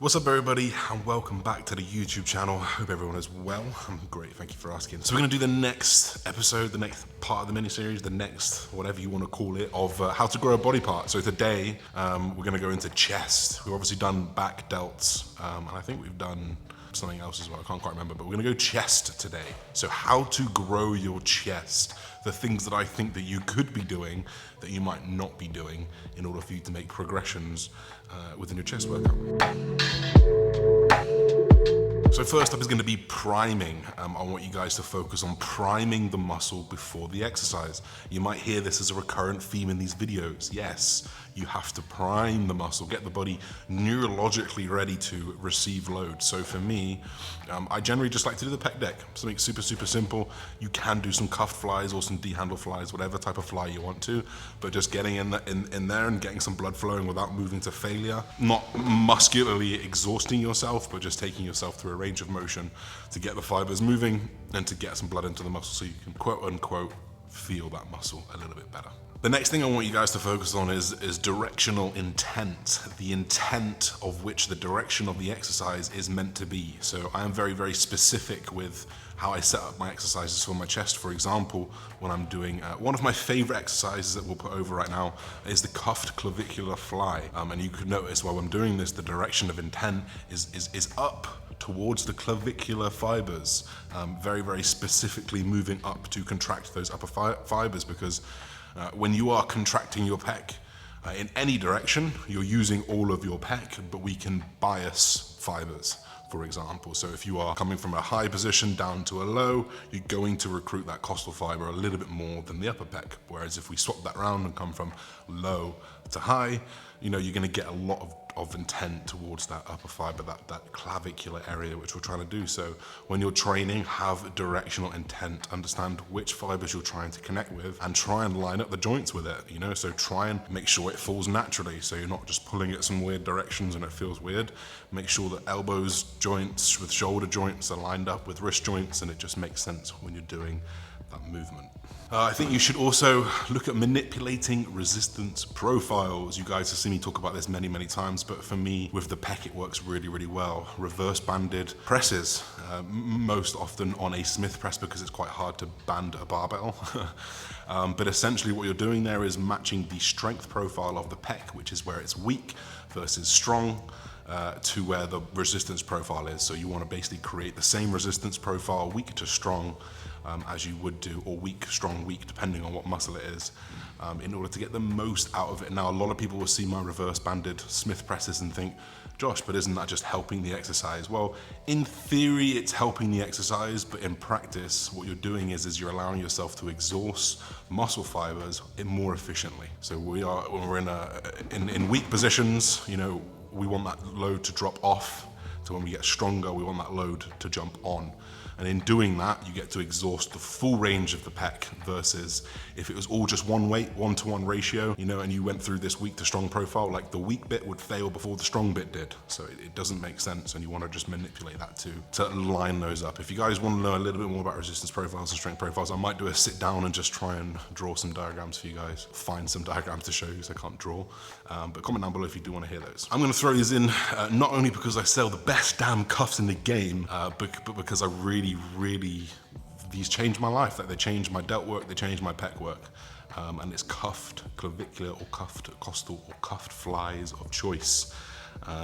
What's up everybody and welcome back to the YouTube channel. Hope everyone is well. I'm great, thank you for asking. So we're gonna do the next episode, the next part of the mini-series, the next, whatever you wanna call it, of how to grow a body part. So today, we're gonna go into chest. We've obviously done back delts, and I think we've done something else as well, I can't quite remember, but we're gonna go chest today. So how to grow your chest, the things that I think that you could be doing that you might not be doing in order for you to make progressions within your chest workout. So first up is going to be priming. I want you guys to focus on priming the muscle before the exercise. You might hear this as a recurrent theme in these videos. Yes, you have to prime the muscle, get the body neurologically ready to receive load. So for me, I generally just like to do the pec deck, something super simple. You can do some cuffed flies or some D-handle flies, whatever type of fly you want to, but just getting in there and getting some blood flowing without moving to failure. Not muscularly exhausting yourself, but just taking yourself through a range of motion to get the fibers moving and to get some blood into the muscle so you can quote unquote feel that muscle a little bit better. The next thing I want you guys to focus on is directional intent, the intent of which the direction of the exercise is meant to be. So I am very specific with how I set up my exercises for my chest. For example, when I'm doing one of my favorite exercises that we'll put over right now is the cuffed clavicular fly. And you could notice while I'm doing this, the direction of intent is up towards the clavicular fibers, very specifically moving up to contract those upper fibers, because when you are contracting your pec in any direction, you're using all of your pec, but we can bias fibers, for example. So if you are coming from a high position down to a low, you're going to recruit that costal fiber a little bit more than the upper pec. Whereas if we swap that around and come from low to high, you're gonna get a lot of intent towards that upper fiber, that clavicular area, which we're trying to do. So when you're training, have directional intent, understand which fibers you're trying to connect with and try and line up the joints with it, so try and make sure it falls naturally. So you're not just pulling it some weird directions and it feels weird. Make sure that elbows joints with shoulder joints are lined up with wrist joints, and it just makes sense when you're doing that movement. I think you should also look at manipulating resistance profiles. You guys have seen me talk about this many times, but for me, with the pec, it works really well. Reverse banded presses, most often on a Smith press because it's quite hard to band a barbell. But essentially what you're doing there is matching the strength profile of the pec, which is where it's weak versus strong, to where the resistance profile is. So you want to basically create the same resistance profile, weak to strong, as you would do, or weak, strong, weak, depending on what muscle it is, in order to get the most out of it. Now, a lot of people will see my reverse banded Smith presses and think, Josh, but isn't that just helping the exercise? Well, in theory, it's helping the exercise, but in practice, what you're doing is you're allowing yourself to exhaust muscle fibers more efficiently. So when we're in weak positions, we want that load to drop off. So when we get stronger, we want that load to jump on. And in doing that, you get to exhaust the full range of the pec, versus if it was all just one weight, 1-to-1 ratio, and you went through this weak to strong profile, like the weak bit would fail before the strong bit did. So it doesn't make sense, and you want to just manipulate that to line those up. If you guys want to know a little bit more about resistance profiles and strength profiles, I might do a sit down and just try and draw some diagrams for you guys. Find some diagrams to show you, because I can't draw. But comment down below if you do want to hear those. I'm going to throw these in, not only because I sell the best damn cuffs in the game, but because I really, these changed my life. Like, they changed my delt work, they changed my pec work. And it's cuffed clavicular or cuffed costal or cuffed flies of choice.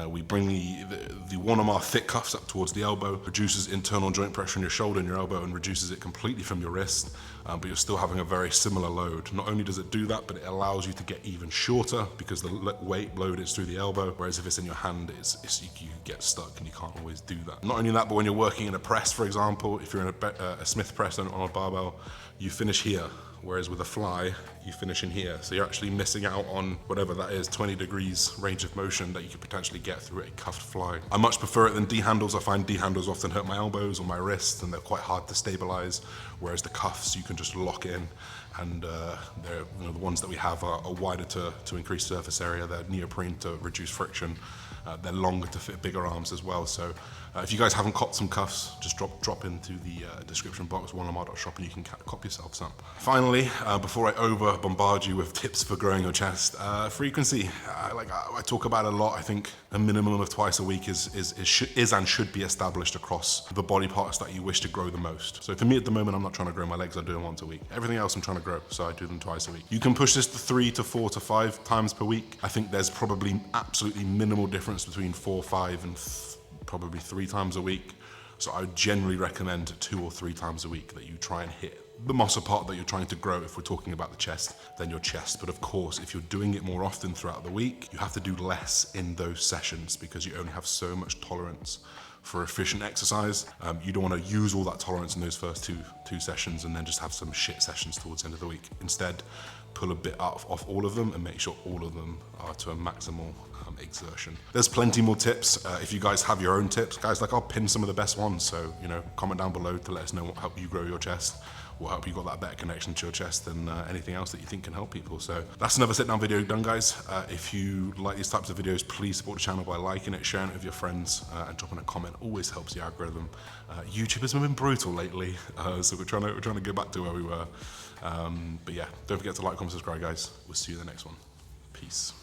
We bring the one of our thick cuffs up towards the elbow, reduces internal joint pressure in your shoulder and your elbow, and reduces it completely from your wrist, but you're still having a very similar load. Not only does it do that, but it allows you to get even shorter because the weight load is through the elbow, whereas if it's in your hand, you get stuck and you can't always do that. Not only that, but when you're working in a press, for example, if you're in a Smith press on a barbell, you finish here. Whereas with a fly, you finish in here. So you're actually missing out on whatever that is, 20 degrees range of motion that you could potentially get through a cuffed fly. I much prefer it than D-handles. I find D-handles often hurt my elbows or my wrists, and they're quite hard to stabilize. Whereas the cuffs, you can just lock in and they're, you know, the ones that we have are wider to increase surface area. They're neoprene to reduce friction. They're longer to fit bigger arms as well. So if you guys haven't copped some cuffs, just drop into the description box, onelamar.shop, and you can cop yourself some. Finally, before I over bombard you with tips for growing your chest, frequency. I talk about it a lot. I think a minimum of twice a week is and should be established across the body parts that you wish to grow the most. So for me at the moment, I'm not trying to grow my legs. I do them once a week. Everything else I'm trying to grow, so I do them twice a week. You can push this to 3 to 4 to 5 times per week. I think there's probably absolutely minimal difference between 4, 5, and probably 3 times a week. So I would generally recommend 2 or 3 times a week that you try and hit the muscle part that you're trying to grow. If we're talking about the chest, then your chest. But of course, if you're doing it more often throughout the week, you have to do less in those sessions because you only have so much tolerance for efficient exercise. You don't want to use all that tolerance in those first two sessions and then just have some shit sessions towards the end of the week. Instead, pull a bit off all of them and make sure all of them are to a maximal exertion. There's plenty more tips. If you guys have your own tips, guys, I'll pin some of the best ones. So, you know, comment down below to let us know what helped you grow your chest, what helped you got that better connection to your chest than anything else that you think can help people. So that's another sit down video done, guys. If you like these types of videos, please support the channel by liking it, sharing it with your friends, and dropping a comment. Always helps the algorithm. YouTube has been brutal lately, so we're trying to get back to where we were. But yeah, don't forget to like, comment, subscribe, guys. We'll see you in the next one. Peace.